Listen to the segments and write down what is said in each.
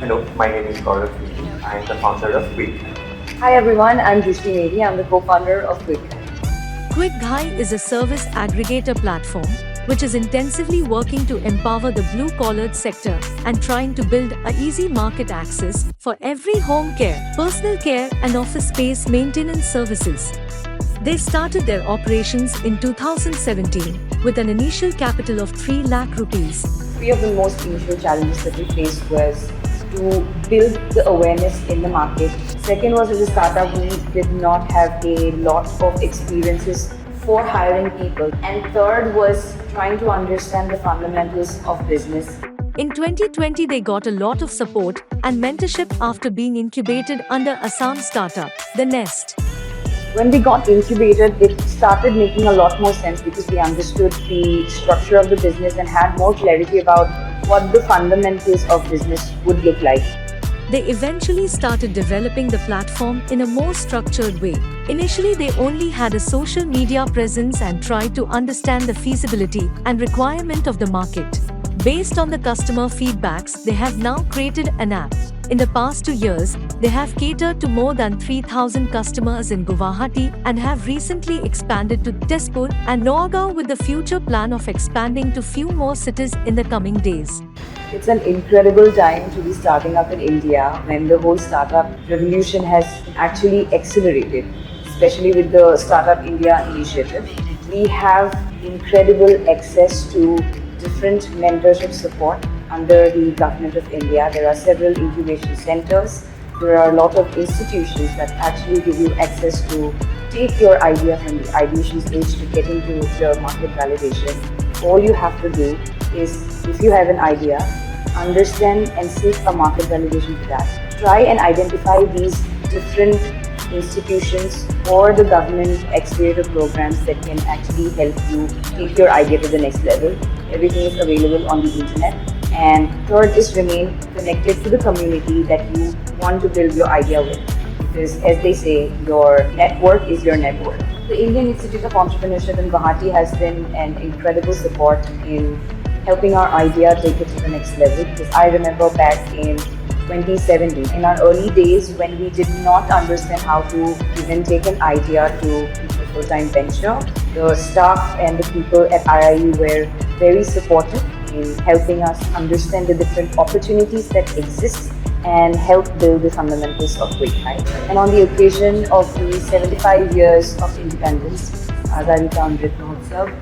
Hello, my name is Gaurav Medhi. I am the founder of QuickGhy. Hi everyone, I'm Drishti. I'm the co-founder of QuickGhy. QuickGhy is a service aggregator platform which is intensively working to empower the blue-collared sector and trying to build a easy market access for every home care, personal care and office space maintenance services. They started their operations in 2017 with an initial capital of 3 lakh rupees. Three of the most initial challenges that we faced was to build the awareness in the market. Second was, as a startup, we did not have a lot of experiences for hiring people. And third was trying to understand the fundamentals of business. In 2020, they got a lot of support and mentorship after being incubated under Assam startup, The Nest. When we got incubated, it started making a lot more sense because we understood the structure of the business and had more clarity about what the fundamentals of business would look like. They eventually started developing the platform in a more structured way. Initially, they only had a social media presence and tried to understand the feasibility and requirement of the market. Based on the customer feedbacks, they have now created an app. In the past 2 years, they have catered to more than 3,000 customers in Guwahati and have recently expanded to Tezpur and Noagaon with the future plan of expanding to few more cities in the coming days. It's an incredible time to be starting up in India when the whole startup revolution has actually accelerated, especially with the Startup India initiative. We have incredible access to different mentorship support under the government of India. There are several incubation centers. There are a lot of institutions that actually give you access to take your idea from the ideation stage to getting to the market validation. All you have to do is, if you have an idea, understand and seek a market validation for that. Try and identify these different institutions or the government accelerator programs that can actually help you take your idea to the next level. Everything is available on the internet. And third is remain connected to the community that you want to build your idea with. Because as they say, your network is your net worth. The Indian Institute of Entrepreneurship in Guwahati has been an incredible support in helping our idea take it to the next level. Because I remember back in 2017, in our early days when we did not understand how to even take an idea to a full-time venture, the staff and the people at IIE were very supportive in helping us understand the different opportunities that exist and help build the fundamentals of QuickGhy. And on the occasion of the 75 years of independence, Azadi Ka Amrit Mahotsav,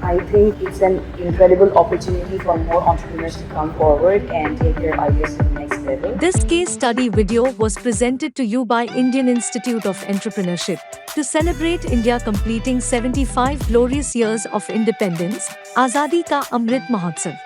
I think it's an incredible opportunity for more entrepreneurs to come forward and take their ideas to the next level. This case study video was presented to you by Indian Institute of Entrepreneurship to celebrate India completing 75 glorious years of independence, Azadi Ka Amrit Mahotsav.